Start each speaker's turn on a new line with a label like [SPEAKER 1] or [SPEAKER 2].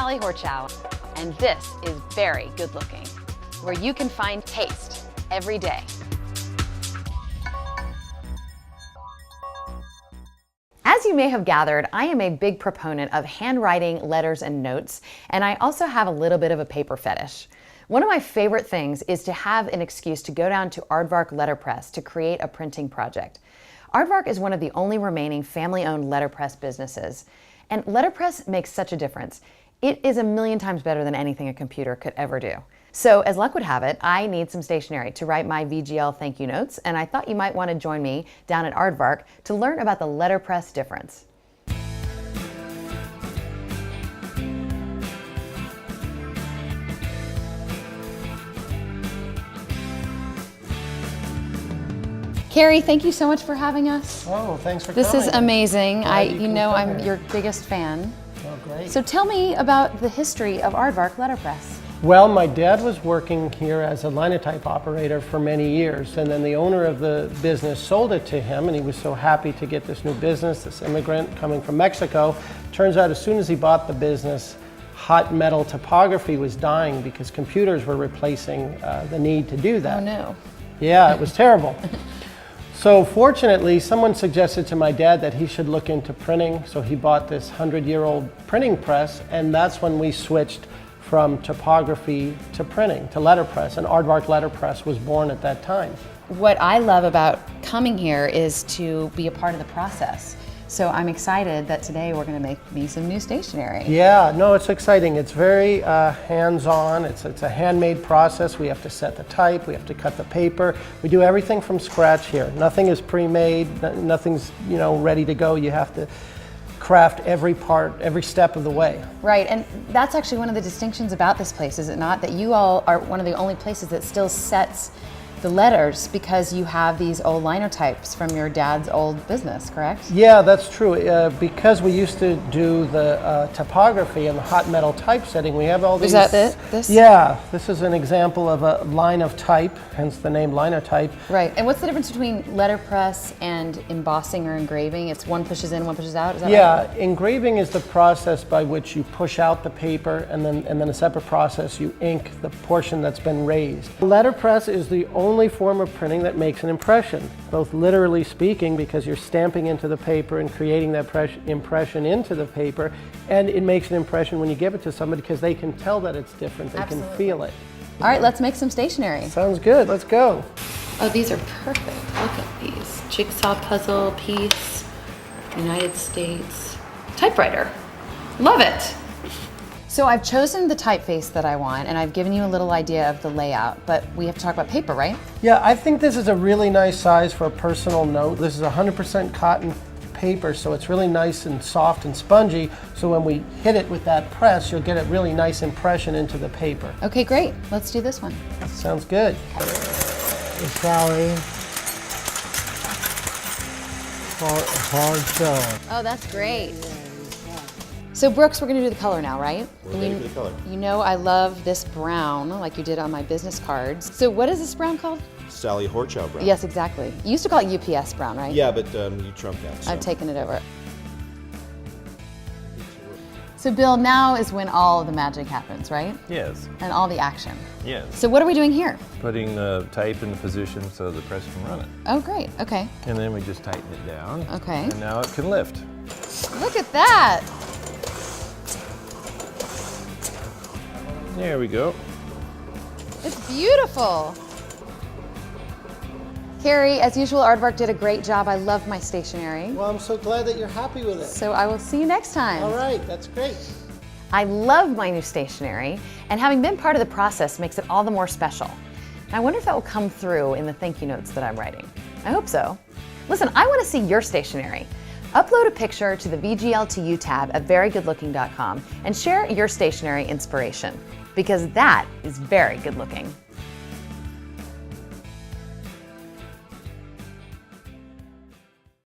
[SPEAKER 1] Sally Horchow, and this is Very Good Looking, where you can find taste every day. As you may have gathered, I am a big proponent of handwriting letters and notes, and I also have a little bit of a paper fetish. One of my favorite things is to have an excuse to go down to Aardvark Letterpress to create a printing project. Aardvark is one of the only remaining family-owned letterpress businesses, and letterpress makes such a difference. It is a million times better than anything a computer could ever do. So as luck would have it, I need some stationery to write my VGL thank you notes, and I thought you might want to join me down at Aardvark to learn about the Letterpress Difference. Carrie, thank you so much for having us.
[SPEAKER 2] Oh, thanks for
[SPEAKER 1] coming. This is amazing.
[SPEAKER 2] I'm
[SPEAKER 1] your biggest fan.
[SPEAKER 2] Oh, great.
[SPEAKER 1] So tell me about the history of Aardvark Letterpress.
[SPEAKER 2] Well, my dad was working here as a linotype operator for many years, and then the owner of the business sold it to him, and he was so happy to get this new business, this immigrant coming from Mexico. Turns out as soon as he bought the business, hot metal typography was dying because computers were replacing the need to do that.
[SPEAKER 1] Oh no.
[SPEAKER 2] Yeah, it was terrible. So fortunately, someone suggested to my dad that he should look into printing, so he bought this 100-year-old printing press, and that's when we switched from typography to printing, to letterpress, and Aardvark Letterpress was born at that time.
[SPEAKER 1] What I love about coming here is to be a part of the process. So I'm excited that today we're going to make me some new stationery.
[SPEAKER 2] Yeah, no, it's exciting. It's very hands-on. It's a handmade process. We have to set the type, we have to cut the paper. We do everything from scratch here. Nothing is pre-made, nothing's ready to go. You have to craft every part, every step of the way.
[SPEAKER 1] Right, and that's actually one of the distinctions about this place, is it not? That you all are one of the only places that still sets the letters because you have these old linotypes from your dad's old business, correct?
[SPEAKER 2] Yeah, that's true. Because we used to do the typography and the hot metal typesetting, we have all these...
[SPEAKER 1] Is that this?
[SPEAKER 2] Yeah, this is an example of a line of type, hence the name linotype.
[SPEAKER 1] Right, and what's the difference between letterpress and embossing or engraving? It's one pushes in, one pushes out, is that right?
[SPEAKER 2] Yeah, engraving is the process by which you push out the paper, and then a separate process, you ink the portion that's been raised. Letterpress is the only form of printing that makes an impression, both literally speaking, because you're stamping into the paper and creating that impression into the paper, and it makes an impression when you give it to somebody because they can tell that it's different, they
[SPEAKER 1] Absolutely.
[SPEAKER 2] can feel it.
[SPEAKER 1] All right, let's make some stationery.
[SPEAKER 2] Sounds good, let's go.
[SPEAKER 1] Oh, these are perfect. Look at these. Jigsaw puzzle piece, United States, typewriter. Love it. So I've chosen the typeface that I want, and I've given you a little idea of the layout, but we have to talk about paper, right?
[SPEAKER 2] Yeah, I think this is a really nice size for a personal note. This is 100% cotton paper, so it's really nice and soft and spongy, so when we hit it with that press, you'll get a really nice impression into the paper.
[SPEAKER 1] Okay, great. Let's do this one.
[SPEAKER 2] Sounds good.
[SPEAKER 3] Sally Horchow.
[SPEAKER 1] Oh, that's great. So Brooks, we're gonna do the color now, right?
[SPEAKER 4] We're ready for the color.
[SPEAKER 1] You know I love this brown, like you did on my business cards. So what is this brown called?
[SPEAKER 4] Sally Horchow brown.
[SPEAKER 1] Yes, exactly. You used to call it UPS brown, right?
[SPEAKER 4] Yeah, but you trumped that. So.
[SPEAKER 1] I've taken it over. So Bill, now is when all the magic happens, right?
[SPEAKER 5] Yes.
[SPEAKER 1] And all the action.
[SPEAKER 5] Yes.
[SPEAKER 1] So what are we doing here?
[SPEAKER 5] Putting the tape in the position so the press can run it.
[SPEAKER 1] Oh, great. Okay.
[SPEAKER 5] And then we just tighten it down.
[SPEAKER 1] Okay.
[SPEAKER 5] And now it can lift.
[SPEAKER 1] Look at that.
[SPEAKER 5] There we go.
[SPEAKER 1] It's beautiful. Carrie, as usual, Aardvark did a great job. I love my stationery.
[SPEAKER 2] Well, I'm so glad that you're happy with it.
[SPEAKER 1] So I will see you next time.
[SPEAKER 2] All right, that's great.
[SPEAKER 1] I love my new stationery, and having been part of the process makes it all the more special. And I wonder if that will come through in the thank you notes that I'm writing. I hope so. Listen, I want to see your stationery. Upload a picture to the VGL to You tab at verygoodlooking.com and share your stationery inspiration, because that is very good looking.